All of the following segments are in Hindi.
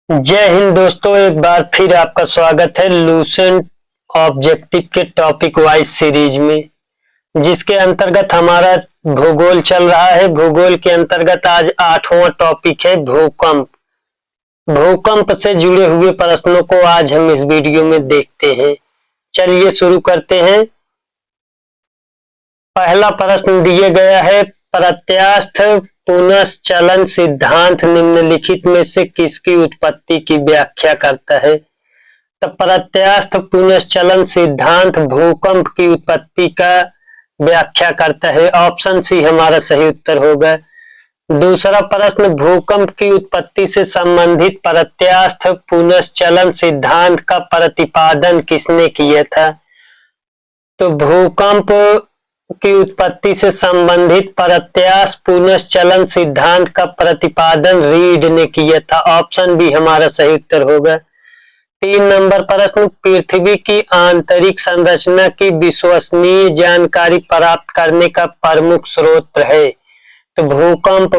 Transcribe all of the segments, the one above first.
जय हिंद दोस्तों, एक बार फिर आपका स्वागत है लूसेंट ऑब्जेक्टिव के टॉपिक वाइज सीरीज में, जिसके अंतर्गत हमारा भूगोल चल रहा है। भूगोल के अंतर्गत आज 8वां टॉपिक है भूकंप। भूकंप से जुड़े हुए प्रश्नों को आज हम इस वीडियो में देखते हैं। चलिए शुरू करते हैं। पहला प्रश्न दिया गया है, प्रत्यास्थ पुनश्चलन सिद्धांत निम्नलिखित में से किसकी उत्पत्ति की व्याख्या करता है? तो प्रत्यास्थ पुनश्चलन सिद्धांत भूकंप की उत्पत्ति का व्याख्या करता है। ऑप्शन सी हमारा सही उत्तर होगा। दूसरा प्रश्न, भूकंप की उत्पत्ति से संबंधित प्रत्यास्थ पुनश्चलन सिद्धांत का प्रतिपादन किसने किया था? तो भूकंप की उत्पत्ति से संबंधित प्रत्यास्थ पुनश्चलन सिद्धांत का प्रतिपादन रीड ने किया था। ऑप्शन बी हमारा सही उत्तर होगा। 3 नंबर प्रश्न, पृथ्वी की आंतरिक संरचना की विश्वसनीय जानकारी प्राप्त करने का प्रमुख स्रोत है? तो भूकंप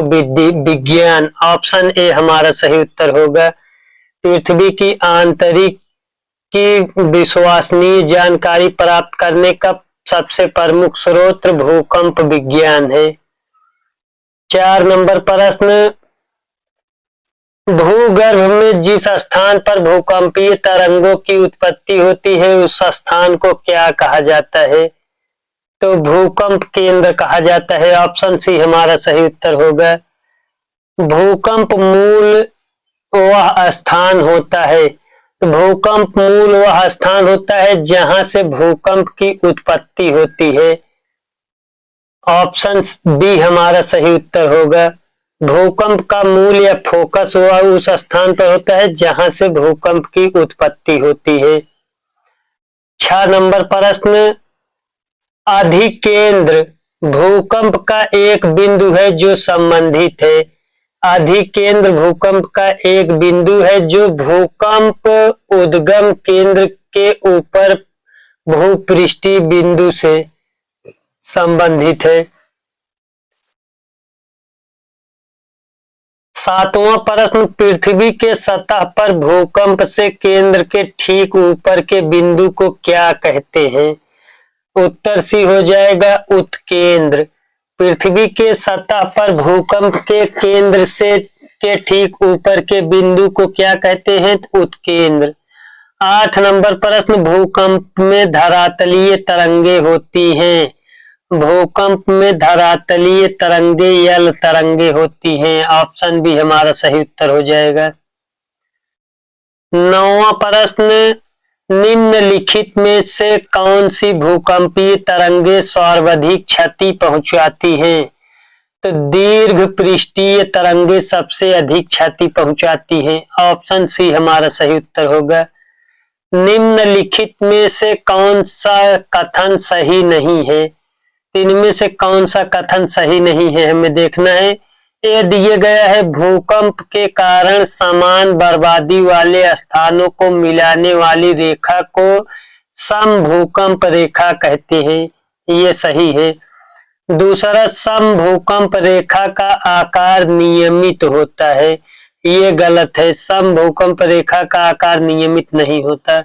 विज्ञान। ऑप्शन ए हमारा सही उत्तर होगा। पृथ्वी की आंतरिक की विश्वसनीय जानकारी प्राप्त करने का सबसे प्रमुख स्रोत भूकंप विज्ञान है। 4 नंबर प्रश्न, भूगर्भ में जिस स्थान पर भूकंपीय तरंगों की उत्पत्ति होती है उस स्थान को क्या कहा जाता है? तो भूकंप केंद्र कहा जाता है। ऑप्शन सी हमारा सही उत्तर होगा। भूकंप मूल वह स्थान होता है, भूकंप मूल वह स्थान होता है जहां से भूकंप की उत्पत्ति होती है। ऑप्शन बी हमारा सही उत्तर होगा। भूकंप का मूल या फोकस वह उस स्थान पर होता है जहां से भूकंप की उत्पत्ति होती है। 6 नंबर प्रश्न, अधिकेंद्र भूकंप का एक बिंदु है जो संबंधित है। अधिकेंद्र भूकंप का एक बिंदु है जो भूकंप उद्गम केंद्र के ऊपर भूपृष्ठीय बिंदु से संबंधित है। 7वां प्रश्न, पृथ्वी के सतह पर भूकंप से केंद्र के ठीक ऊपर के बिंदु को क्या कहते हैं? उत्तर सी हो जाएगा उत्केंद्र। पृथ्वी के सतह पर भूकंप के केंद्र से के ठीक ऊपर के बिंदु को क्या कहते हैं? उत्केंद्र। 8 नंबर प्रश्न, भूकंप में धरातलीय तरंगे होती हैं। भूकंप में धरातलीय तरंगे यल तरंगे होती हैं। ऑप्शन बी हमारा सही उत्तर हो जाएगा। 9वां प्रश्न, निम्नलिखित में से कौन सी भूकंपीय तरंगे सर्वाधिक क्षति पहुंचाती हैं? तो दीर्घ पृष्ठीय तरंगे सबसे अधिक क्षति पहुंचाती हैं। ऑप्शन सी हमारा सही उत्तर होगा। निम्नलिखित में से कौन सा कथन सही नहीं है? इनमें से कौन सा कथन सही नहीं है हमें देखना है। ये दिया गया है, भूकंप के कारण समान बर्बादी वाले स्थानों को मिलाने वाली रेखा को समभूकंप रेखा कहते हैं। ये सही है। दूसरा, समभूकंप रेखा का आकार नियमित होता है। ये गलत है, समभूकंप रेखा का आकार नियमित नहीं होता।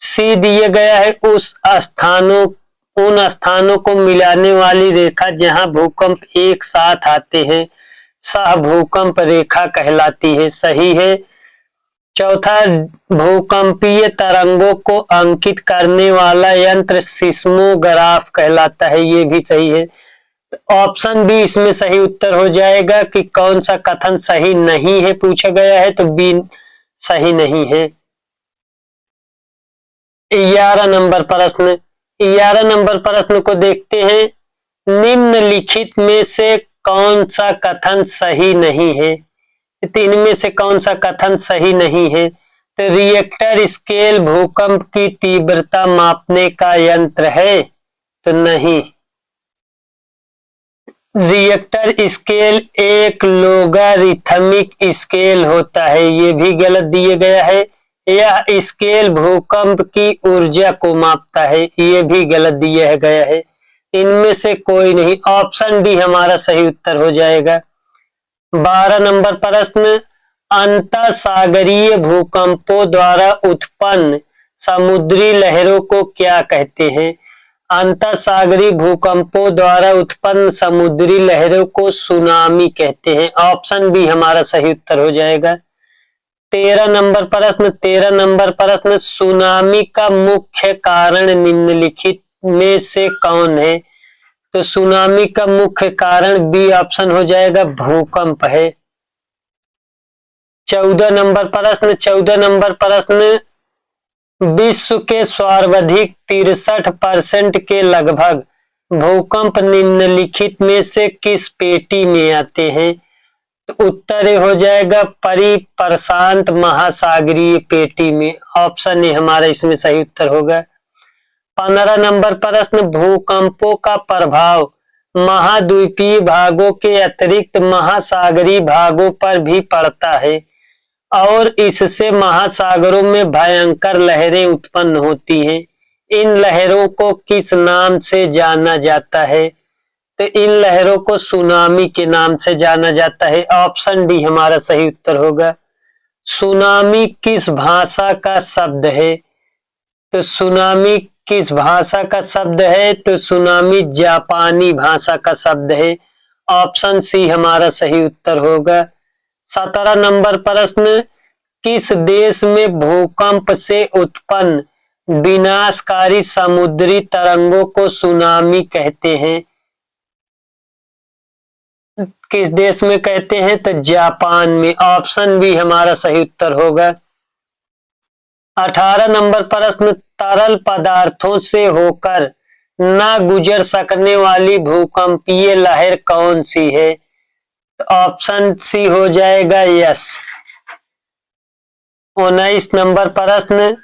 सी दिया गया है, उन स्थानों को मिलाने वाली रेखा जहां भूकंप एक साथ आते हैं सह भूकंप रेखा कहलाती है। सही है। चौथा, भूकंपीय तरंगों को अंकित करने वाला यंत्र सिस्मोग्राफ कहलाता है। ये भी सही है। ऑप्शन बी इसमें सही उत्तर हो जाएगा कि कौन सा कथन सही नहीं है पूछा गया है, तो बी सही नहीं है। 11 नंबर प्रश्न, 11 नंबर प्रश्न को देखते हैं। निम्नलिखित में से कौन सा कथन सही नहीं है? इनमें से कौन सा कथन सही नहीं है? तो रिएक्टर स्केल भूकंप की तीव्रता मापने का यंत्र है? तो नहीं। रिएक्टर स्केल एक लोगारिथमिक स्केल होता है। ये भी गलत दिया गया है। यह स्केल भूकंप की ऊर्जा को मापता है। ये भी गलत दिया गया है। इनमें से कोई नहीं। ऑप्शन डी हमारा सही उत्तर हो जाएगा। 12 नंबर प्रश्न, अंतरसागरीय भूकंपों द्वारा उत्पन्न समुद्री लहरों को क्या कहते हैं? अंतरसागरीय भूकंपों द्वारा उत्पन्न समुद्री लहरों को सुनामी कहते हैं। ऑप्शन बी हमारा सही उत्तर हो जाएगा। 13 नंबर प्रश्न, सुनामी का मुख्य कारण निम्नलिखित में से कौन है? तो सुनामी का मुख्य कारण बी ऑप्शन हो जाएगा, भूकंप है। 14 नंबर प्रश्न, विश्व के सर्वाधिक 63% के लगभग भूकंप निम्नलिखित में से किस पेटी में आते हैं? तो उत्तर हो जाएगा परिप्रशांत महासागरीय पेटी में। ऑप्शन ए हमारा इसमें सही उत्तर होगा। 15 नंबर प्रश्न, भूकंपों का प्रभाव महाद्वीपीय भागों के अतिरिक्त महासागरीय भागों पर भी पड़ता है और इससे महासागरों में भयंकर लहरें उत्पन्न होती हैं। इन लहरों को किस नाम से जाना जाता है? तो इन लहरों को सुनामी के नाम से जाना जाता है। ऑप्शन डी हमारा सही उत्तर होगा। सुनामी किस भाषा का शब्द है? तो सुनामी किस भाषा का शब्द है? तो सुनामी जापानी भाषा का शब्द है। ऑप्शन सी हमारा सही उत्तर होगा। 17 नंबर प्रश्न, किस देश में भूकंप से उत्पन्न विनाशकारी समुद्री तरंगों को सुनामी कहते हैं? किस देश में कहते हैं? तो जापान में। ऑप्शन बी हमारा सही उत्तर होगा। 18 नंबर प्रश्न, तरल पदार्थों से होकर ना गुजर सकने वाली भूकंपीय लहर कौन सी है? तो ऑप्शन सी हो जाएगा यस। 19 नंबर प्रश्न,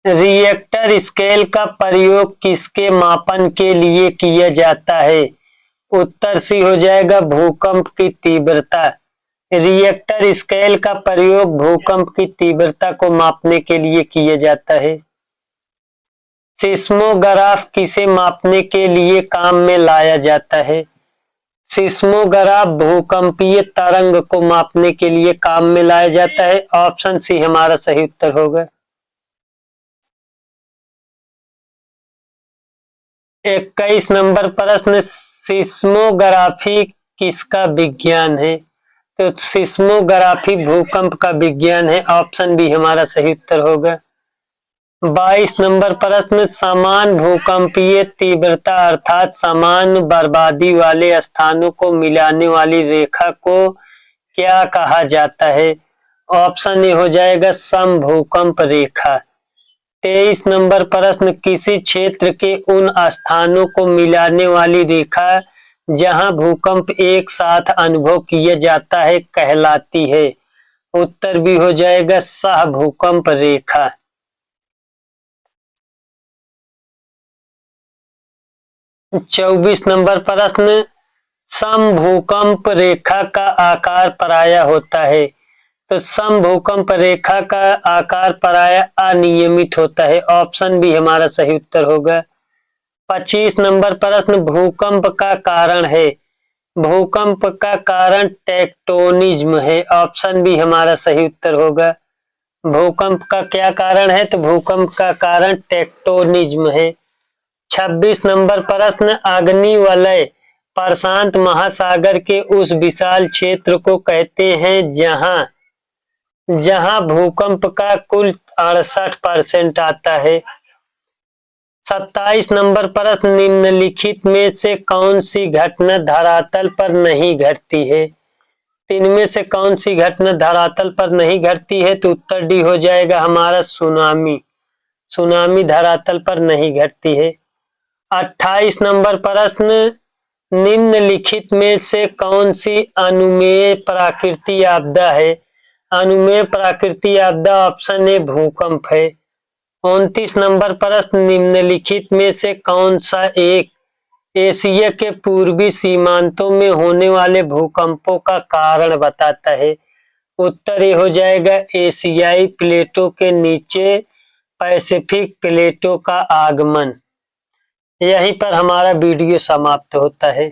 रिएक्टर स्केल का प्रयोग किसके मापन के लिए किया जाता है? उत्तर सी हो जाएगा, भूकंप की तीव्रता। रिएक्टर स्केल का प्रयोग भूकंप की तीव्रता को मापने के लिए किया जाता है। सिस्मोग्राफ किसे मापने के लिए काम में लाया जाता है? सिस्मोग्राफ भूकंपीय तरंग को मापने के लिए काम में लाया जाता है। ऑप्शन सी हमारा सही उत्तर होगा। 21 नंबर प्रश्न, सिस्मोग्राफी किसका विज्ञान है? तो सिस्मोग्राफी भूकंप का विज्ञान है। ऑप्शन बी हमारा सही उत्तर होगा। 22 नंबर प्रश्न, समान भूकंपीय तीव्रता अर्थात समान बर्बादी वाले स्थानों को मिलाने वाली रेखा को क्या कहा जाता है? ऑप्शन ए हो जाएगा, समभूकंप रेखा। 23 नंबर प्रश्न, किसी क्षेत्र के उन स्थानों को मिलाने वाली रेखा जहां भूकंप एक साथ अनुभव किया जाता है कहलाती है? उत्तर भी हो जाएगा, सहभूकंप रेखा। 24 नंबर प्रश्न, समभूकंप रेखा का आकार प्रायः होता है। तो समभूकंप रेखा का आकार प्रायः अनियमित होता है। ऑप्शन बी हमारा सही उत्तर होगा। 25 नंबर प्रश्न, भूकंप का कारण है। भूकंप का कारण टेक्टोनिज्म है। ऑप्शन बी हमारा सही उत्तर होगा। भूकंप का क्या कारण है? तो भूकंप का कारण टेक्टोनिज्म है। 26 नंबर प्रश्न, अग्निवलय प्रशांत महासागर के उस विशाल क्षेत्र को कहते हैं जहां भूकंप का कुल 68% आता है। 27 नंबर प्रश्न, निम्नलिखित में से कौन सी घटना धरातल पर नहीं घटती है? इनमें से कौन सी घटना धरातल पर नहीं घटती है? तो उत्तर डी हो जाएगा हमारा, सुनामी। सुनामी धरातल पर नहीं घटती है। 28 नंबर प्रश्न, निम्नलिखित में से कौन सी अनुमेय प्राकृतिक आपदा है? अनुमेय प्राकृतिक आपदा ऑप्शन ए भूकंप है। 29 नंबर प्रश्न, निम्नलिखित में से कौन सा एक एशिया के पूर्वी सीमांतों में होने वाले भूकंपों का कारण बताता है? उत्तर ये हो जाएगा, एशियाई प्लेटों के नीचे पैसिफिक प्लेटों का आगमन। यहीं पर हमारा वीडियो समाप्त होता है।